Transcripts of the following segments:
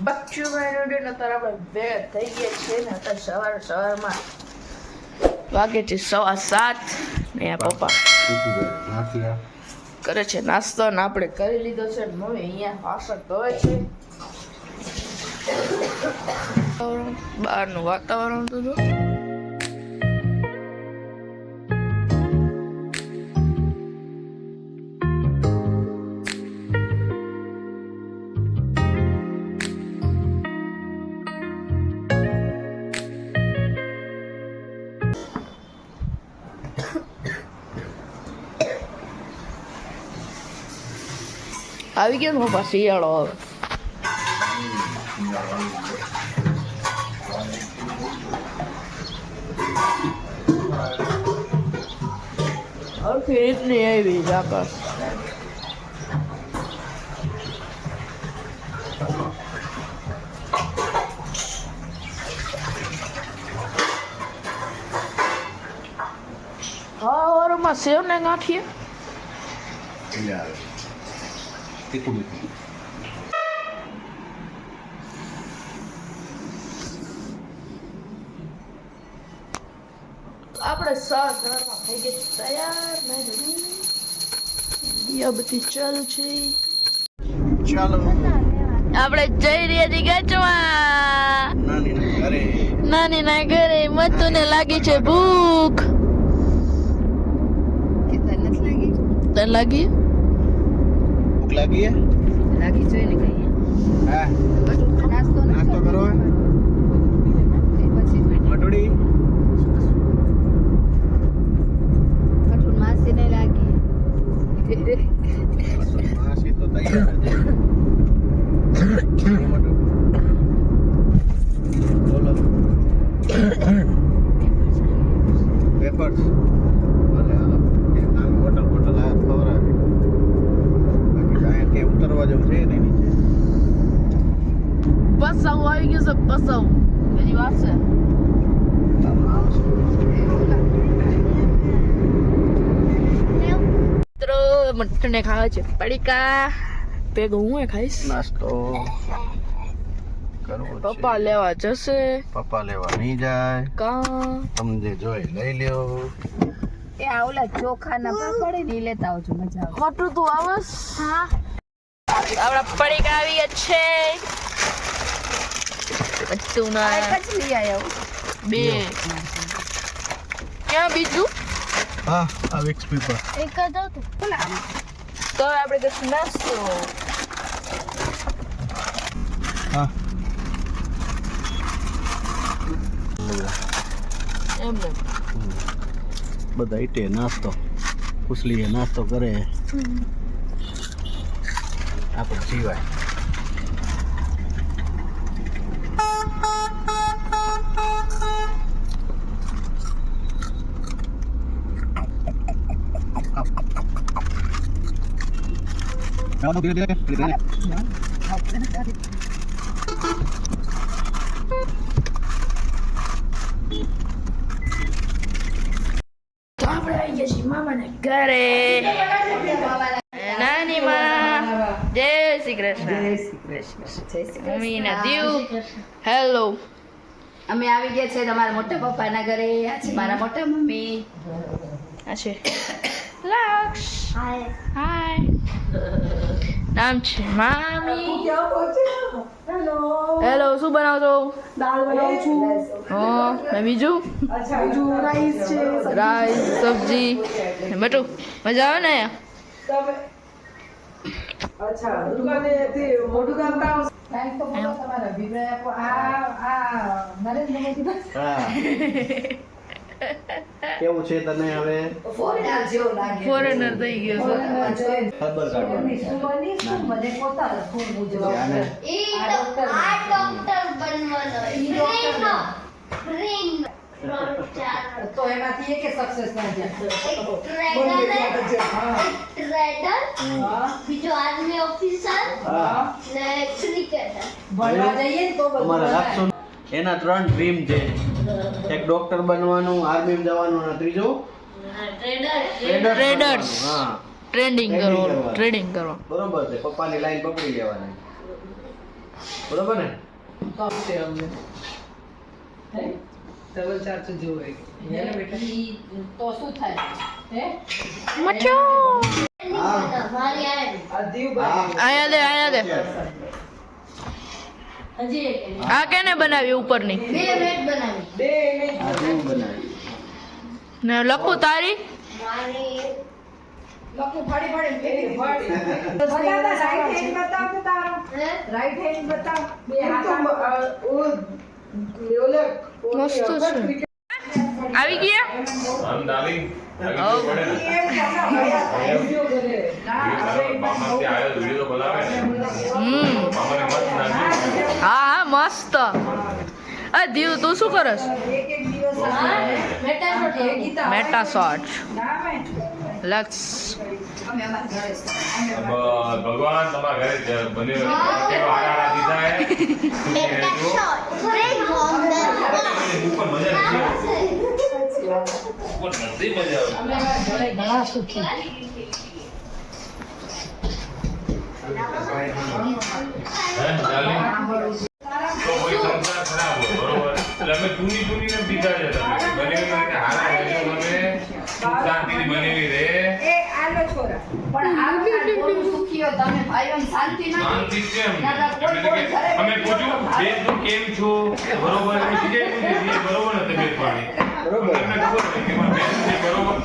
બચ્ચું ભાઈ અત્યારે આપણે બે થઈ ગયા છે ને અત્યારે સવારમાં વાગે છે 7:15 ને આ પપ્પા કરે છે નાસ્તો ને આપણે કરી લીધો છે મમ્મી અહીંયા વાસણ ધોવે છે બહારનું વાતાવરણ તો જો આવી ગયો ને પપ્પા શિયાળો હવે હરખી રીતની આવી જ આકાશ હા ઓરમાં સેવ ને ગાંઠીએ આપણે સવારમાં થઈ ગઈ તૈયાર મેં દિયા બધી ચાલુ છે ચાલો આપણે જઈ રહ્યા છીએ ગચમાં નાની ના ઘરે મતુને લાગી છે ભૂખ તને લાગી ભૂખ લાગી હે લાગી જોઈએ ને કઈ હા નાસ્તો કરો પછી મટુડી કઠું માસી ને લાગી માસી તો તૈયાર છે મટુ બોલો પેપર્સ ભલે હાલો હોટલ આ ખવડાવી બાકી કાંઈ કે ઉતરવા જેવું છે નહીં નીચે બસ આવું આવી ગયું છે બસ આવું એની વાત છે મિત્રો મટને ખાવે છે પડીકા ભેગો હું ખાઈશ નાસ્તો કરવો છે પપ્પા લેવા જશે પપ્પા લેવા નહીં જાય કા તમને જોઈ લઈ લ્યો એ આ ઓલા ચોખા ના પાપડ ને લેતા આવજો મજા આવે ખોટું તું આવસ હા આપણા પડીકા આવી ગયા છે બચ્ચુના એક જ લઈ આવ્યો બે ક્યાં બીજું હા આ વિક્સ પેપર એક જ હતું તો આપણે કશું નાસ્તો હા એમ ને બધા ઈટે નાસ્તો કુસલીએ નાસ્તો કરે આપણે જીવાય તો આપણે આવી ગયા છીએ મામાને ઘરે નાની માં જય શ્રી કૃષ્ણ મમ્મી ના દીવ હેલો અમે આવી ગયા છે તમારા મોટા પપ્પાના ઘરે આ છે મારા મોટા મમ્મી આ છે લક્ષ હાય નામ છે મામી હેલો શું બનાવશો દાળ બનાવું છું હા ને બીજું બીજું રાઈસ છે રાઈસ સબ્જી બટુ મજા આવે ને તમે અચ્છા દુકાને તે મોટું કામતા તમારા અભિપ્રાય આપો આ નરેન્દ્ર મોદી હા કેવું છે તને હવે ફોરેનર જેવો લાગે ફોરેનર થઈ ગયો છે ખબર કાઢવાની મને પોતા ખૂબ મુજબ આને તો એમાંથી એક સક્સેસ ના બીજો આર્મી ઓફિસર હા ને ક્રિકેટર ભણવા જઈએ ને તો અમારા રાખશો એના 3 ડ્રીમ છે એક ડોક્ટર બનવાનું આર્મી જવાનું અને ત્રીજું ટ્રેડર્સ હા ટ્રેડિંગ કરવાનું ટ્રેડિંગ કરવાનું બરોબર છે પપ્પાની લાઈન પકડી લેવાની બરોબર ને? તો છે અમને હે ડબલ ચાર્જ જેવું હોય એને બેટા તો શું થાય હે મચો મારી આવે આ દીવભાઈ આયા દે હજી એક આ કેને બનાવી ઉપરની બે મિનિટ બનાવી બે ઇમેજ આ રૂમ બનાવી. ને લખું તારી મારી લખું ફાડી ફાડી ફેંકી બતાવતા રાઈટ હેન્ડ બતાવ તો તારો હે રાઈટ હેન્ડ બતાવ બે હાથ ઓલે મસ્ત છે. આવી ગયા આમ ડાર્લિંગ હવ. વિડિયો બનાવે ને મામાને મસ્ત નાખ્યું. હા મસ્ત આ દીવ તું શું કરસ એક દિવસ મેટા શોટ મેટા શોટ નામે લક્ષ અમે અમારા ઘરે છે. ભગવાન તમારા ઘરે બને કેવા આરા દીધા હે બેટા શોટ બ્રેક હોમ ઉપર મજા નથી આવતી. ઉપર નથી મજા આવતી. અમે અમારા ઘરે ઘણા સુખી હે ડાર્લિંગ તો કોઈ સંસાર ખરાબ હોય બરોબર એટલે અમે ચૂની ને પીધા છે તમે બનેવી રીતે હારા રહેજો તમે સુખ શાંતિથી બનેવી રહે એ આલો છોરા પણ આ બોલું સુખી હો તમે ભાઈઓને શાંતિ ના શાંતિ કેમ એટલે કે અમે પૂછ્યું બેન તું કેમ છો બરોબર અમે બીજે પૂછીએ બરોબર ને તબિયત પાણી બરોબર. અમને ખબર હોય કે મારી બેન છે બરોબર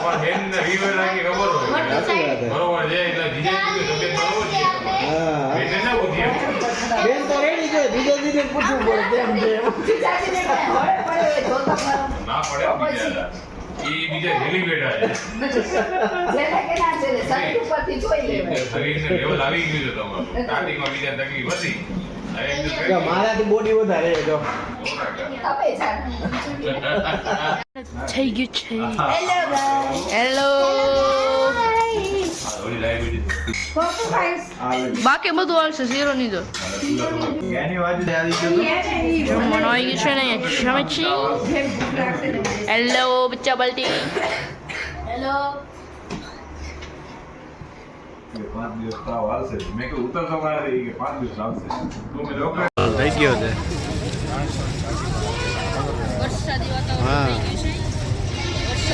પણ બેન ને રીવે લાગી ખબર હોય સાચી વાત છે. બરોબર છે એટલે બીજે પૂછ્યું તબિયત બરોબર છે હા. બેન ના પૂછીએ બેન તો રેડી છે, બીજો દીને પૂછવું પડે કેમ છે એમ. ચાચીને કહે, હવે પડે જોતા મારો ના પડે બીજા એ બીજા હેલી બેઠા છે જેને કે ના છે શરીર ઉપરથી જોઈ લેવાય શરીરને લેવલ આવી ગયું છે તમારું સ્ટાર્ટિંગમાં બીજા તકલીફ હતી હવે એકદમ જો મારાથી બોડી વધારે છે, જો તપે જાણ થઈ ગયું છે હેલો ગાઈસ હેલો થોડી ડાયાબિટીસ કોકો ખાઈસ બાકી બધું આવશે ઝીરો ની જો એની વાત આવી ગયો જમવાનું આવી ગયું છે ને ચમચી હેલો બચ્ચા બલ્ટી હેલો 5 દિવસ તાવ આવશે મેં કે ઉતરતો મારે કે 5 દિવસ આવશે તો મેં ડોક્ટર થઈ ગયો છે. વરસાદી હા.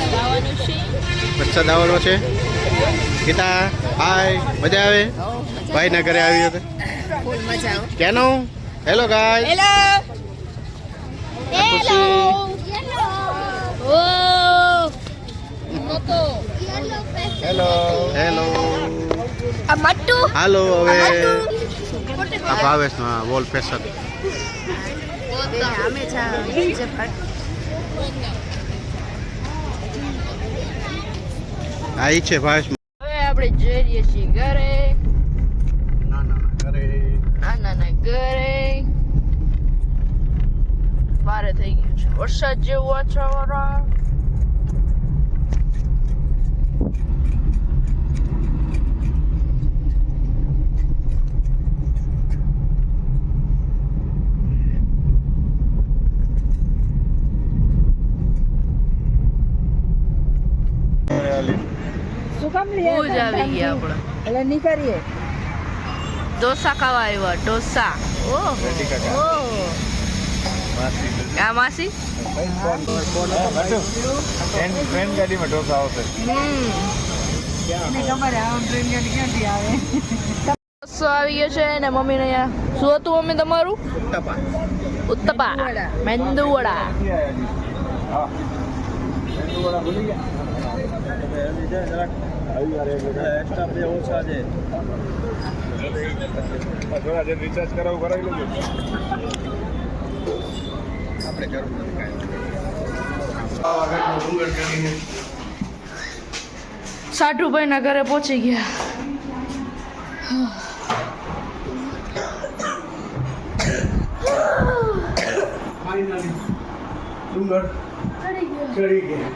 વાતાવરણ થઈ ગયું છે વરસાદ આવવાનો છે વરસાદ આવવાનો છે. ગીતા હાય, મજા આવે? ભાઈના ઘરે આવી હતી ફૂલ મજા આવે કેનો હેલો ગાય હેલો હેલો ઓ નતો હેલો હેલો આ મટ્ટુ હાલો હવે આ ભાવેશ નો વોલ ફેશન અમે જા નીચે ફટ આ ઈ છે ભાવેશ. હવે આપણે જઈ રહીએ છીએ ઘરે ના ના ઘરે નાના ઘરે વારે થઈ ગયું છે વરસાદ જેવું વાતાવરણ શું કામ લે બહુ જ આવી ગયા આપણે એટલે નીકળીએ ડોસા ખાવા આવ્યા ડોસા ઓહો ઓહો આ માસી ટ્રેન ગાડીમાં ઢોસા આવશે ખબર આમ ટ્રેન ગાડી ક્યાંથી આવે ડોસો આવી ગયો છે ને મમ્મીને અહીંયા શું હતું મમ્મી તમારું ઉત્તપા મેંદુવડા થોડા જે રિચાર્જ કરાવું કરાવી લેજો આપણે કરવું નથી કાંઈ. આગળનો ડુંગર કરીને સાઠુભાઈના ઘરે પહોંચી ગયા ફાઇનલી ડુંગર ચડી ગયા.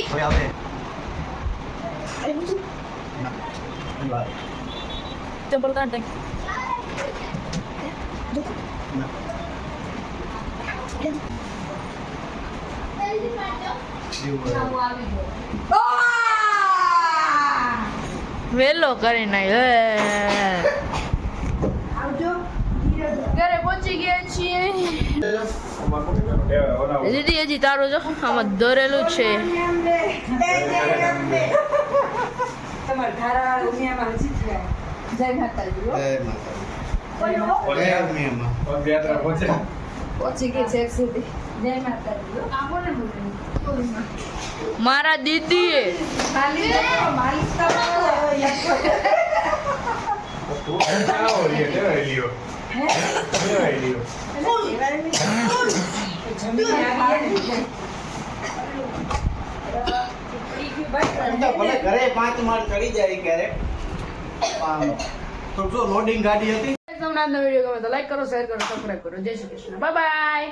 હવે આપણે ચંપલ કાઢ વેલો કરી નાખ ઘરે પહોંચી ગયા છીએ દીદી હજી તારું જો આમાં દોરેલું છે તમારા ધારા ઉમિયામાં હજી થયા જય માતાજી હો. જય માતાજી. પહોંચી ગઈ છે એક સુધી જય માતાજી હો. મારા દીદીએ માલિશ ભલે ઘરે 5 માળ ચડી જાય ક્યારેક તો જો લોડિંગ ગાડી હતી તમને આજનો વિડીયો ગમે તો લાઈક કરો શેર કરો સબસ્ક્રાઇબ કરો જય શ્રી કૃષ્ણ બાય બાય